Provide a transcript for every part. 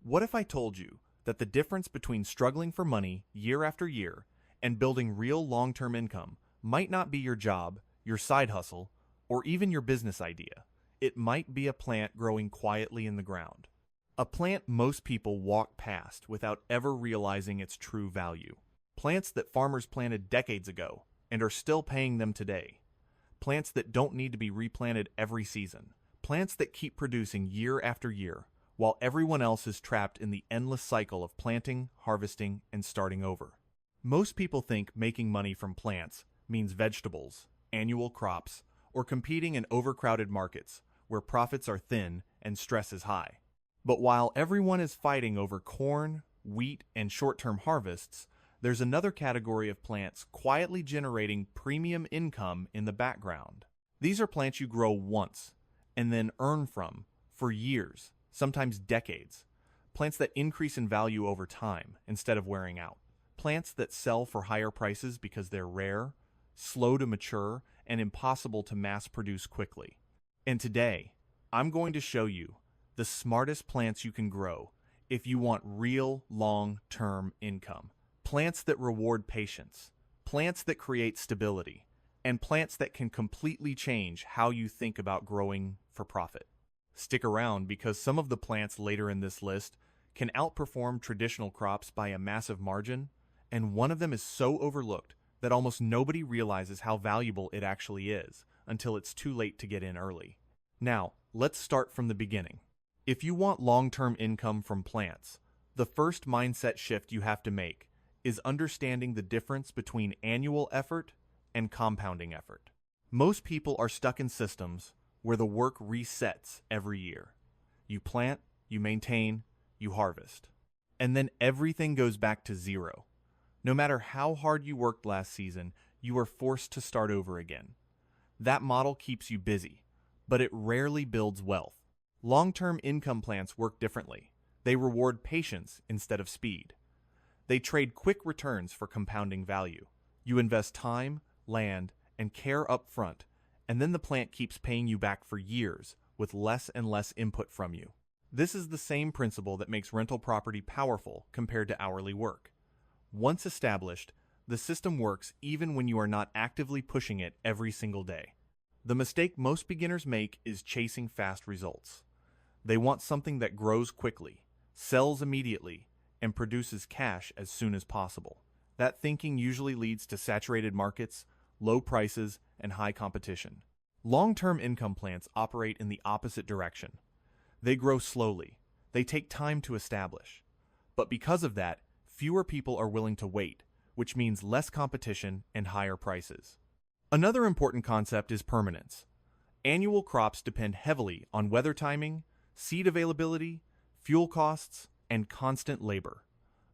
What if I told you that the difference between struggling for money year after year and building real long-term income might not be your job, your side hustle, or even your business idea? It might be a plant growing quietly in the ground. A plant most people walk past without ever realizing its true value. Plants that farmers planted decades ago and are still paying them today. Plants that don't need to be replanted every season. Plants that keep producing year after year, while everyone else is trapped in the endless cycle of planting, harvesting, and starting over. Most people think making money from plants means vegetables, annual crops, or competing in overcrowded markets where profits are thin and stress is high. But while everyone is fighting over corn, wheat, and short-term harvests, there's another category of plants quietly generating premium income in the background. These are plants you grow once and then earn from for years, sometimes decades. Plants that increase in value over time instead of wearing out. Plants that sell for higher prices because they're rare, slow to mature, and impossible to mass produce quickly. And today, I'm going to show you the smartest plants you can grow if you want real long-term income. Plants that reward patience, plants that create stability, and plants that can completely change how you think about growing for profit. Stick around because some of the plants later in this list can outperform traditional crops by a massive margin, and one of them is so overlooked that almost nobody realizes how valuable it actually is until it's too late to get in early. Now, let's start from the beginning. If you want long-term income from plants, the first mindset shift you have to make is understanding the difference between annual effort and compounding effort. Most people are stuck in systems where the work resets every year. You plant, you maintain, you harvest. And then everything goes back to zero. No matter how hard you worked last season, you are forced to start over again. That model keeps you busy, but it rarely builds wealth. Long-term income plants work differently. They reward patience instead of speed. They trade quick returns for compounding value. You invest time, land, and care up front, and then the plant keeps paying you back for years with less and less input from you. This is the same principle that makes rental property powerful compared to hourly work. Once established, the system works even when you are not actively pushing it every single day. The mistake most beginners make is chasing fast results. They want something that grows quickly, sells immediately, and produces cash as soon as possible. That thinking usually leads to saturated markets, low prices, and high competition. Long-term income plants operate in the opposite direction. They grow slowly. They take time to establish. But because of that, fewer people are willing to wait, which means less competition and higher prices. Another important concept is permanence. Annual crops depend heavily on weather timing, seed availability, fuel costs, and constant labor.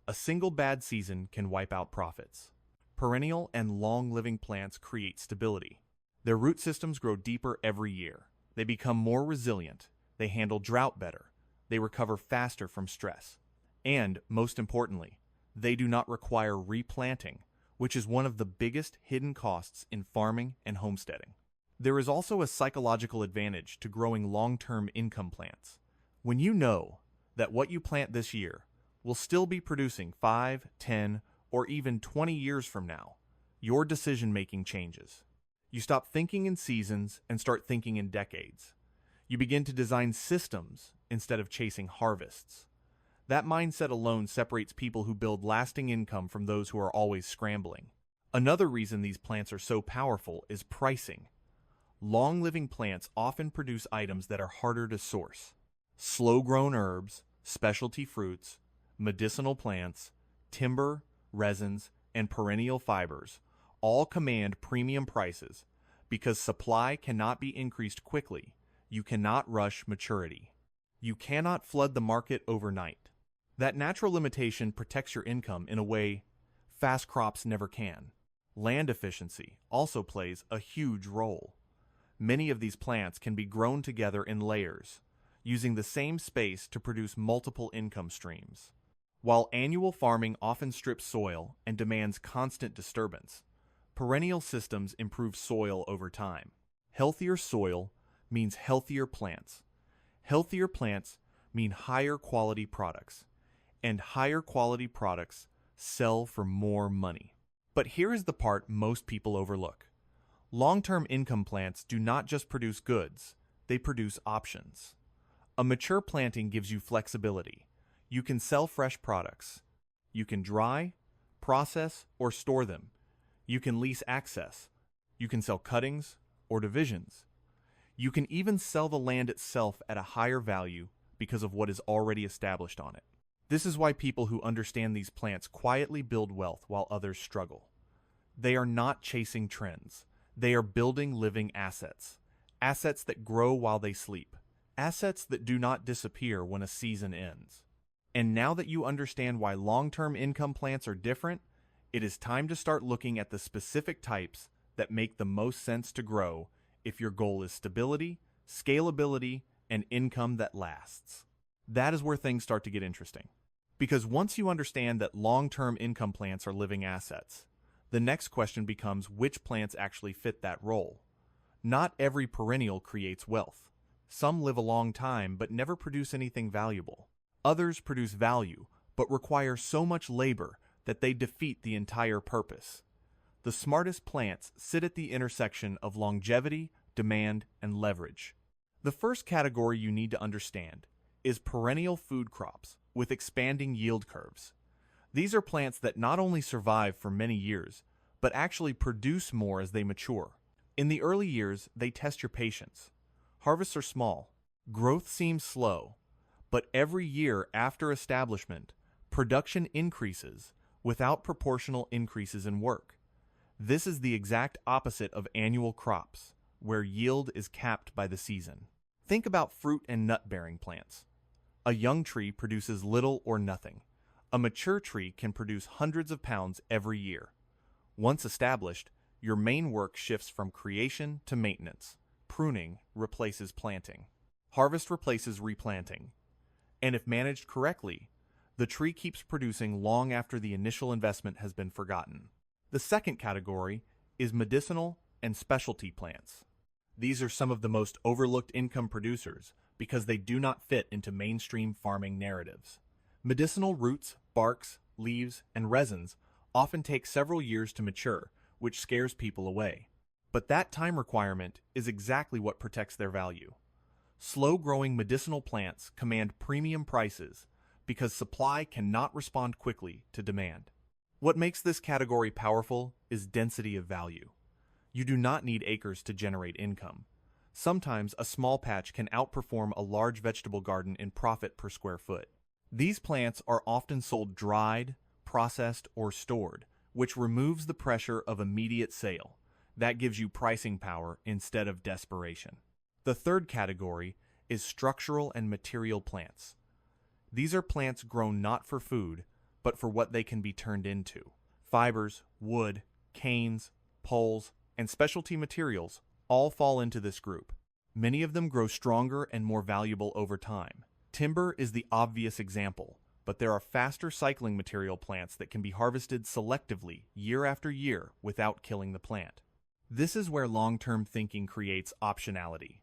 A single bad season can wipe out profits. Perennial and long-living plants create stability. Their root systems grow deeper every year. They become more resilient. They handle drought better. They recover faster from stress. And, most importantly, they do not require replanting, which is one of the biggest hidden costs in farming and homesteading. There is also a psychological advantage to growing long-term income plants. When you know that what you plant this year will still be producing 5, 10, or even 20 years from now, your decision-making changes. You stop thinking in seasons and start thinking in decades. You begin to design systems instead of chasing harvests. That mindset alone separates people who build lasting income from those who are always scrambling. Another reason these plants are so powerful is pricing. Long-living plants often produce items that are harder to source. Slow-grown herbs, specialty fruits, medicinal plants, timber, resins, and perennial fibers all command premium prices because supply cannot be increased quickly. You cannot rush maturity. You cannot flood the market overnight. That natural limitation protects your income in a way fast crops never can. Land efficiency also plays a huge role. Many of these plants can be grown together in layers, using the same space to produce multiple income streams. While annual farming often strips soil and demands constant disturbance, perennial systems improve soil over time. Healthier soil means healthier plants. Healthier plants mean higher quality products, and higher quality products sell for more money. But here is the part most people overlook. Long-term income plants do not just produce goods, they produce options. A mature planting gives you flexibility. You can sell fresh products. You can dry, process, or store them. You can lease access. You can sell cuttings or divisions. You can even sell the land itself at a higher value because of what is already established on it. This is why people who understand these plants quietly build wealth while others struggle. They are not chasing trends. They are building living assets. Assets that grow while they sleep. Assets that do not disappear when a season ends. And now that you understand why long-term income plants are different, it is time to start looking at the specific types that make the most sense to grow if your goal is stability, scalability, and income that lasts. That is where things start to get interesting. Because once you understand that long-term income plants are living assets, the next question becomes which plants actually fit that role. Not every perennial creates wealth. Some live a long time but never produce anything valuable. Others produce value but require so much labor that they defeat the entire purpose. The smartest plants sit at the intersection of longevity, demand, and leverage. The first category you need to understand is perennial food crops with expanding yield curves. These are plants that not only survive for many years, but actually produce more as they mature. In the early years, they test your patience. Harvests are small. Growth seems slow. But every year after establishment, production increases without proportional increases in work. This is the exact opposite of annual crops, where yield is capped by the season. Think about fruit and nut-bearing plants. A young tree produces little or nothing. A mature tree can produce hundreds of pounds every year. Once established, your main work shifts from creation to maintenance. Pruning replaces planting. Harvest replaces replanting. And if managed correctly, the tree keeps producing long after the initial investment has been forgotten. The second category is medicinal and specialty plants. These are some of the most overlooked income producers because they do not fit into mainstream farming narratives. Medicinal roots, barks, leaves, and resins often take several years to mature, which scares people away. But that time requirement is exactly what protects their value. Slow-growing medicinal plants command premium prices because supply cannot respond quickly to demand. What makes this category powerful is density of value. You do not need acres to generate income. Sometimes a small patch can outperform a large vegetable garden in profit per square foot. These plants are often sold dried, processed, or stored, which removes the pressure of immediate sale. That gives you pricing power instead of desperation. The third category is structural and material plants. These are plants grown not for food, but for what they can be turned into. Fibers, wood, canes, poles, and specialty materials all fall into this group. Many of them grow stronger and more valuable over time. Timber is the obvious example, but there are faster cycling material plants that can be harvested selectively year after year without killing the plant. This is where long-term thinking creates optionality.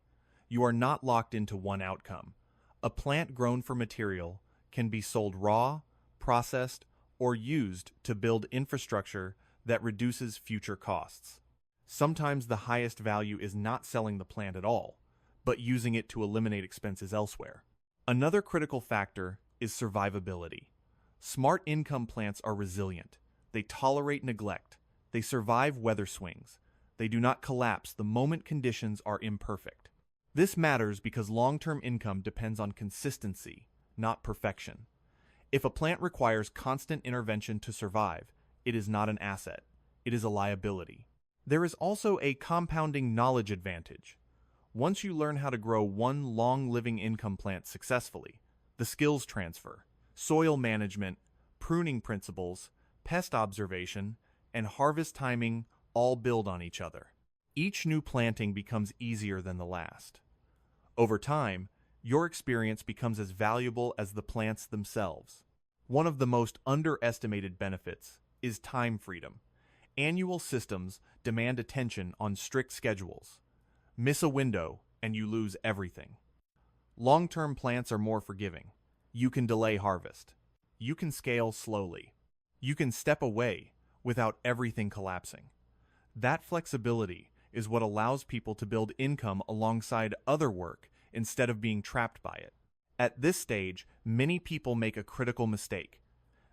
You are not locked into one outcome. A plant grown for material can be sold raw, processed, or used to build infrastructure that reduces future costs. Sometimes the highest value is not selling the plant at all, but using it to eliminate expenses elsewhere. Another critical factor is survivability. Smart income plants are resilient. They tolerate neglect. They survive weather swings. They do not collapse the moment conditions are imperfect. This matters because long-term income depends on consistency, not perfection. If a plant requires constant intervention to survive, it is not an asset. It is a liability. There is also a compounding knowledge advantage. Once you learn how to grow one long-living income plant successfully, the skills transfer, soil management, pruning principles, pest observation, and harvest timing all build on each other. Each new planting becomes easier than the last. Over time, your experience becomes as valuable as the plants themselves. One of the most underestimated benefits is time freedom. Annual systems demand attention on strict schedules. Miss a window and you lose everything. Long-term plants are more forgiving. You can delay harvest. You can scale slowly. You can step away without everything collapsing. That flexibility is what allows people to build income alongside other work instead of being trapped by it. At this stage, many people make a critical mistake.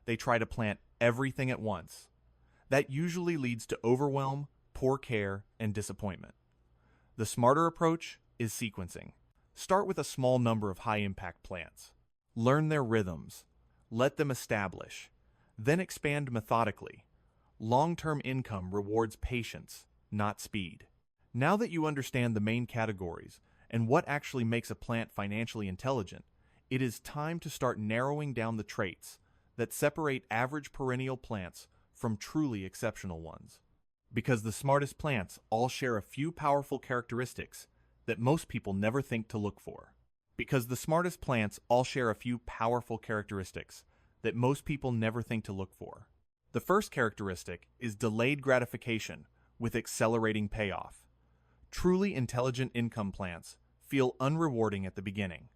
They try to plant everything at once. That usually leads to overwhelm, poor care, and disappointment. The smarter approach is sequencing. Start with a small number of high-impact plants. Learn their rhythms. Let them establish. Then expand methodically. Long-term income rewards patience, not speed. Now that you understand the main categories and what actually makes a plant financially intelligent, it is time to start narrowing down the traits that separate average perennial plants from truly exceptional ones. Because the smartest plants all share a few powerful characteristics that most people never think to look for. Because the smartest plants all share a few powerful characteristics that most people never think to look for. The first characteristic is delayed gratification with accelerating payoff. Truly intelligent income plants feel unrewarding at the beginning.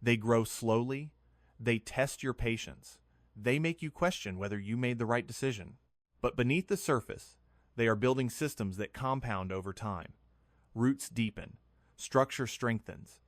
They grow slowly, they test your patience, they make you question whether you made the right decision. But beneath the surface, they are building systems that compound over time. Roots deepen, structure strengthens,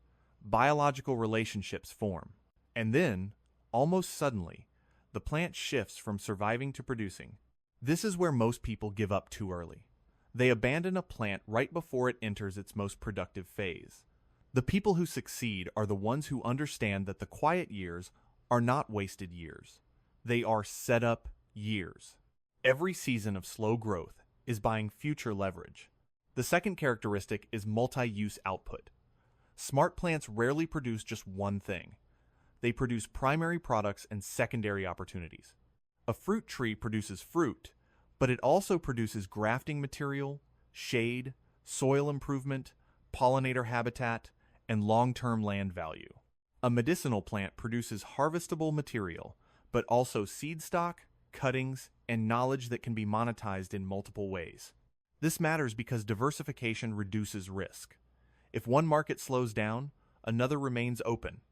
biological relationships form. And then, almost suddenly, the plant shifts from surviving to producing. This is where most people give up too early. They abandon a plant right before it enters its most productive phase. The people who succeed are the ones who understand that the quiet years are not wasted years. They are set up years. Every season of slow growth is buying future leverage. The second characteristic is multi-use output. Smart plants rarely produce just one thing. They produce primary products and secondary opportunities. A fruit tree produces fruit, but it also produces grafting material, shade, soil improvement, pollinator habitat, and long-term land value. A medicinal plant produces harvestable material, but also seed stock, cuttings, and knowledge that can be monetized in multiple ways. This matters because diversification reduces risk. If one market slows down, another remains open.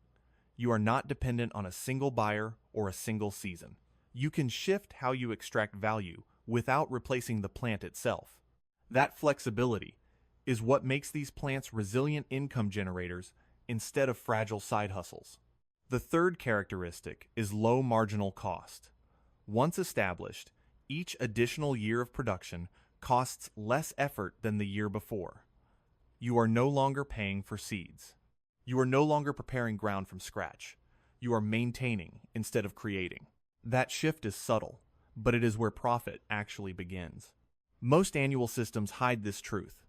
You are not dependent on a single buyer or a single season. You can shift how you extract value without replacing the plant itself. That flexibility is what makes these plants resilient income generators instead of fragile side hustles. The third characteristic is low marginal cost. Once established, each additional year of production costs less effort than the year before. You are no longer paying for seeds. You are no longer preparing ground from scratch. You are maintaining instead of creating. That shift is subtle, but it is where profit actually begins. Most annual systems hide this truth.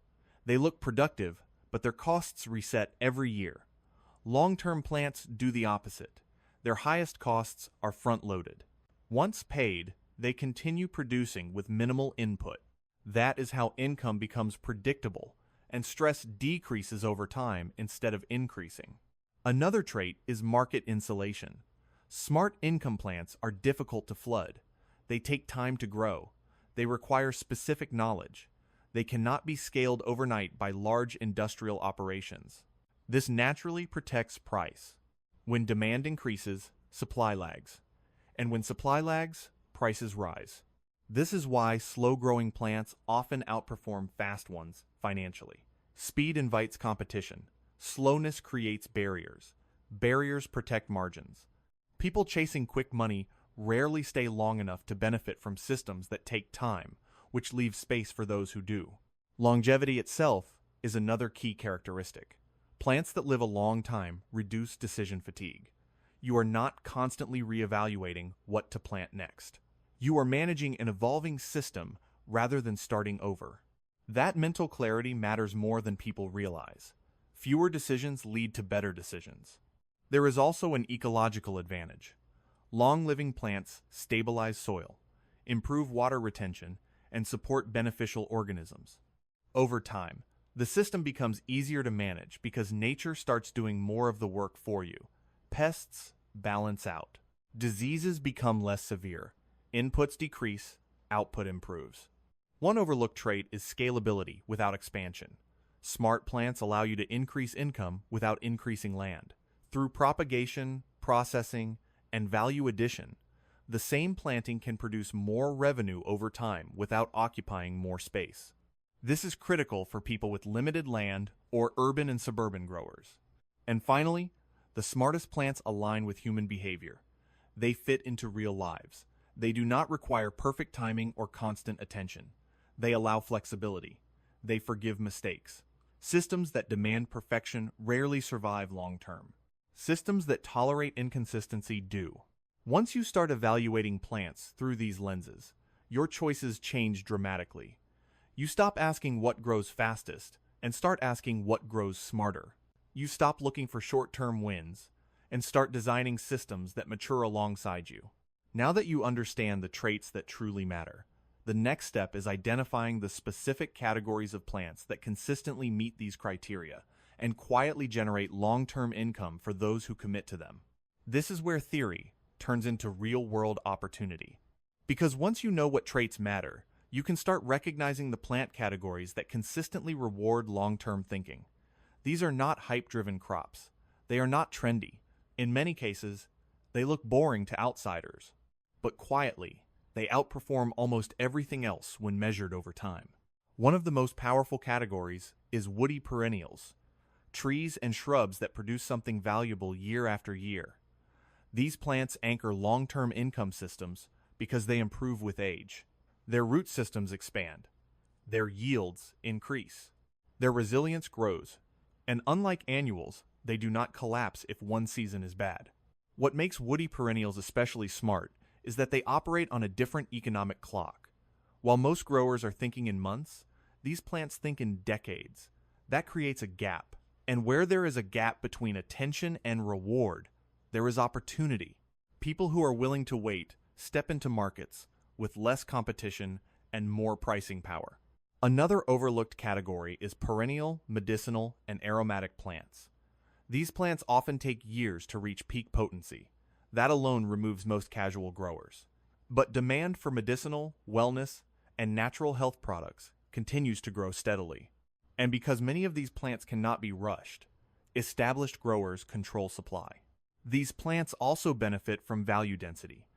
They look productive, but their costs reset every year. Long-term plants do the opposite. Their highest costs are front-loaded. Once paid, they continue producing with minimal input. That is how income becomes predictable, and stress decreases over time instead of increasing. Another trait is market insulation. Smart income plants are difficult to flood. They take time to grow. They require specific knowledge. They cannot be scaled overnight by large industrial operations. This naturally protects price. When demand increases, supply lags. And when supply lags, prices rise. This is why slow-growing plants often outperform fast ones financially. Speed invites competition. Slowness creates barriers. Barriers protect margins. People chasing quick money rarely stay long enough to benefit from systems that take time, which leaves space for those who do. Longevity itself is another key characteristic. Plants that live a long time reduce decision fatigue. You are not constantly reevaluating what to plant next. You are managing an evolving system rather than starting over. That mental clarity matters more than people realize. Fewer decisions lead to better decisions. There is also an ecological advantage. Long-living plants stabilize soil, improve water retention, and support beneficial organisms. Over time, the system becomes easier to manage because nature starts doing more of the work for you. Pests balance out. Diseases become less severe. Inputs decrease, output improves. One overlooked trait is scalability without expansion. Smart plants allow you to increase income without increasing land. Through propagation, processing, and value addition, the same planting can produce more revenue over time without occupying more space. This is critical for people with limited land or urban and suburban growers. And finally, the smartest plants align with human behavior. They fit into real lives. They do not require perfect timing or constant attention. They allow flexibility. They forgive mistakes. Systems that demand perfection rarely survive long term. Systems that tolerate inconsistency do. Once you start evaluating plants through these lenses, your choices change dramatically. You stop asking what grows fastest and start asking what grows smarter. You stop looking for short-term wins and start designing systems that mature alongside you. Now that you understand the traits that truly matter, the next step is identifying the specific categories of plants that consistently meet these criteria and quietly generate long-term income for those who commit to them. This is where theory turns into real-world opportunity. Because once you know what traits matter, you can start recognizing the plant categories that consistently reward long-term thinking. These are not hype-driven crops. They are not trendy. In many cases, they look boring to outsiders. But quietly, they outperform almost everything else when measured over time. One of the most powerful categories is woody perennials, trees and shrubs that produce something valuable year after year. These plants anchor long-term income systems because they improve with age. Their root systems expand. Their yields increase. Their resilience grows. And unlike annuals, they do not collapse if one season is bad. What makes woody perennials especially smart is that they operate on a different economic clock. While most growers are thinking in months, these plants think in decades. That creates a gap. And where there is a gap between attention and reward, there is opportunity. People who are willing to wait step into markets with less competition and more pricing power. Another overlooked category is perennial, medicinal, and aromatic plants. These plants often take years to reach peak potency. That alone removes most casual growers. But demand for medicinal, wellness, and natural health products continues to grow steadily. And because many of these plants cannot be rushed, established growers control supply. These plants also benefit from value density.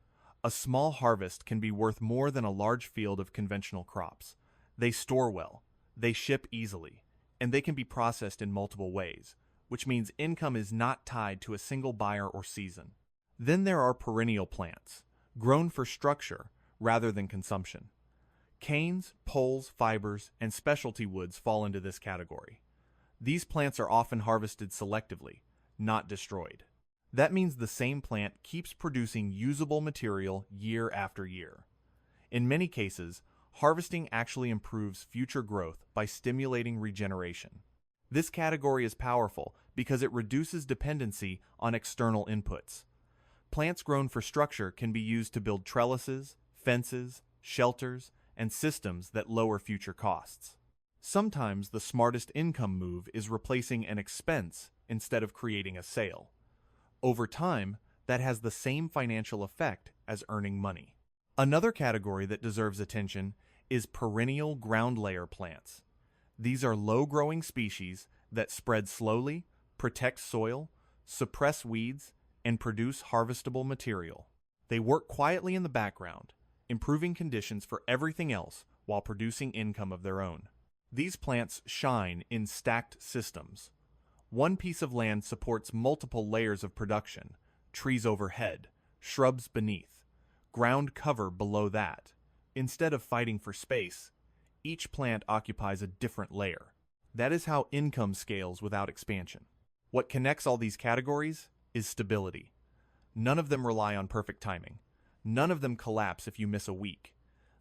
A small harvest can be worth more than a large field of conventional crops. They store well, they ship easily, and they can be processed in multiple ways, which means income is not tied to a single buyer or season. Then there are perennial plants, grown for structure rather than consumption. Canes, poles, fibers, and specialty woods fall into this category. These plants are often harvested selectively, not destroyed. That means the same plant keeps producing usable material year after year. In many cases, harvesting actually improves future growth by stimulating regeneration. This category is powerful because it reduces dependency on external inputs. Plants grown for structure can be used to build trellises, fences, shelters, and systems that lower future costs. Sometimes the smartest income move is replacing an expense instead of creating a sale. Over time, that has the same financial effect as earning money. Another category that deserves attention is perennial ground layer plants. These are low-growing species that spread slowly, protect soil, suppress weeds, and produce harvestable material. They work quietly in the background, improving conditions for everything else while producing income of their own. These plants shine in stacked systems. One piece of land supports multiple layers of production: trees overhead, shrubs beneath, ground cover below that. Instead of fighting for space, each plant occupies a different layer. That is how income scales without expansion. What connects all these categories is stability. None of them rely on perfect timing. None of them collapse if you miss a week.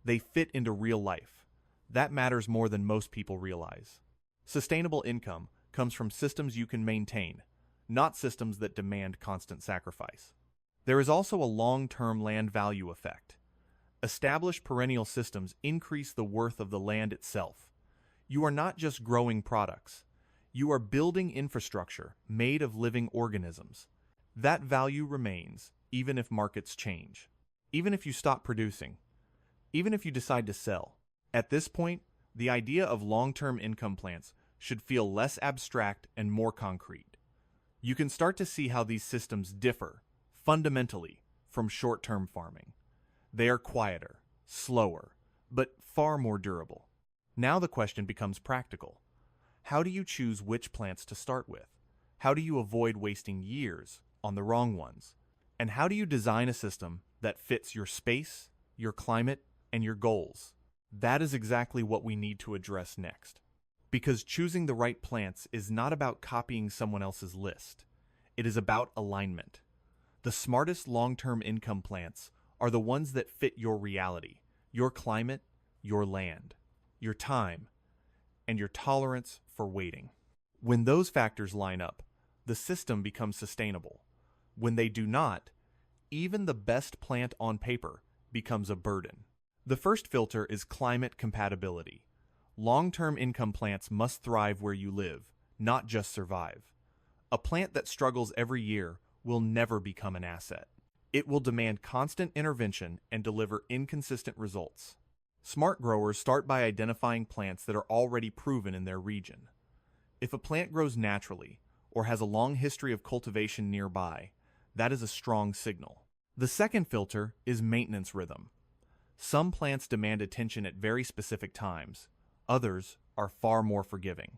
They fit into real life. That matters more than most people realize. Sustainable income comes from systems you can maintain, not systems that demand constant sacrifice. There is also a long-term land value effect. Established perennial systems increase the worth of the land itself. You are not just growing products. You are building infrastructure made of living organisms. That value remains even if markets change, even if you stop producing, even if you decide to sell. At this point, the idea of long-term income plants should feel less abstract and more concrete. You can start to see how these systems differ, fundamentally, from short-term farming. They are quieter, slower, but far more durable. Now the question becomes practical. How do you choose which plants to start with? How do you avoid wasting years on the wrong ones? And how do you design a system that fits your space, your climate, and your goals? That is exactly what we need to address next. Because choosing the right plants is not about copying someone else's list. It is about alignment. The smartest long-term income plants are the ones that fit your reality, your climate, your land, your time, and your tolerance for waiting. When those factors line up, the system becomes sustainable. When they do not, even the best plant on paper becomes a burden. The first filter is climate compatibility. Long-term income plants must thrive where you live, not just survive. A plant that struggles every year will never become an asset. It will demand constant intervention and deliver inconsistent results. Smart growers start by identifying plants that are already proven in their region. If a plant grows naturally or has a long history of cultivation nearby, that is a strong signal. The second filter is maintenance rhythm. Some plants demand attention at very specific times. Others are far more forgiving.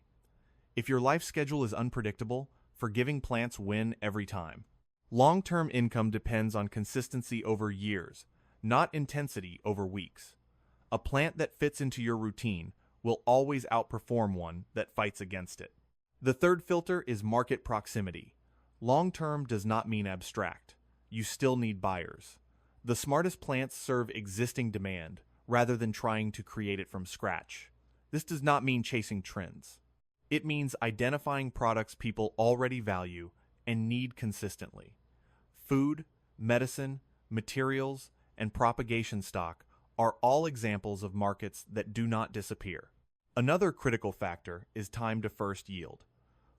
If your life schedule is unpredictable, forgiving plants win every time. Long-term income depends on consistency over years, not intensity over weeks. A plant that fits into your routine will always outperform one that fights against it. The third filter is market proximity. Long-term does not mean abstract. You still need buyers. The smartest plants serve existing demand rather than trying to create it from scratch. This does not mean chasing trends. It means identifying products people already value and need consistently. Food, medicine, materials, and propagation stock are all examples of markets that do not disappear. Another critical factor is time to first yield.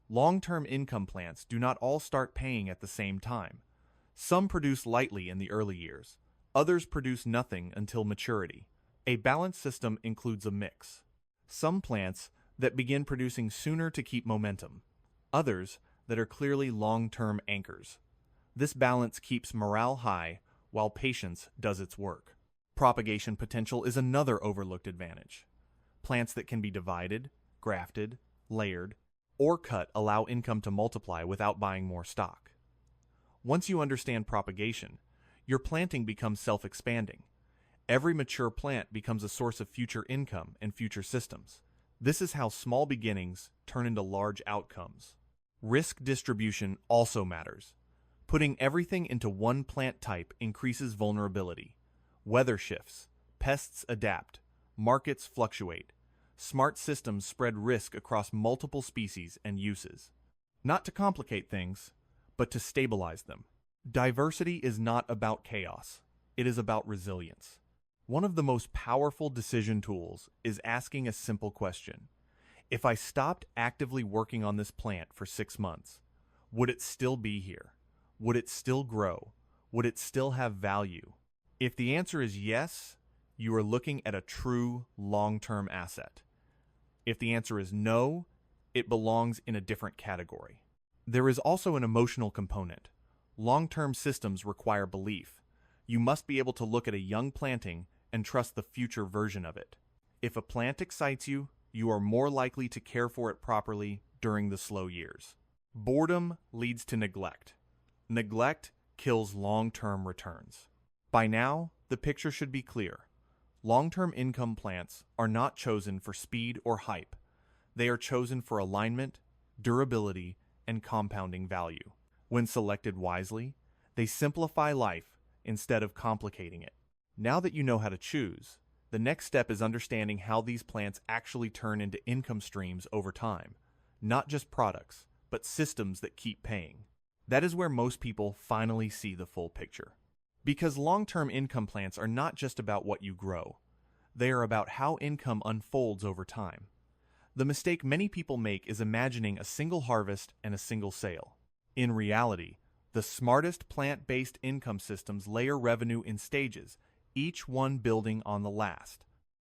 Long-term income plants do not all start paying at the same time. Some produce lightly in the early years. Others produce nothing until maturity. A balanced system includes a mix. Some plants that begin producing sooner to keep momentum. Others that are clearly long-term anchors. This balance keeps morale high while patience does its work. Propagation potential is another overlooked advantage. Plants that can be divided, grafted, layered, or cut allow income to multiply without buying more stock. Once you understand propagation, your planting becomes self-expanding. Every mature plant becomes a source of future income and future systems. This is how small beginnings turn into large outcomes. Risk distribution also matters. Putting everything into one plant type increases vulnerability. Weather shifts, pests adapt, markets fluctuate. Smart systems spread risk across multiple species and uses. Not to complicate things, but to stabilize them. Diversity is not about chaos. It is about resilience. One of the most powerful decision tools is asking a simple question. If I stopped actively working on this plant for 6 months, would it still be here? Would it still grow? Would it still have value? If the answer is yes, you are looking at a true long-term asset. If the answer is no, it belongs in a different category. There is also an emotional component. Long-term systems require belief. You must be able to look at a young planting and trust the future version of it. If a plant excites you, you are more likely to care for it properly during the slow years. Boredom leads to neglect. Neglect kills long-term returns. By now, the picture should be clear. Long-term income plants are not chosen for speed or hype. They are chosen for alignment, durability, and compounding value. When selected wisely, they simplify life instead of complicating it. Now that you know how to choose, the next step is understanding how these plants actually turn into income streams over time. Not just products, but systems that keep paying. That is where most people finally see the full picture. Because long-term income plants are not just about what you grow. They are about how income unfolds over time. The mistake many people make is imagining a single harvest and a single sale. In reality, the smartest plant-based income systems layer revenue in stages, each one building on the last.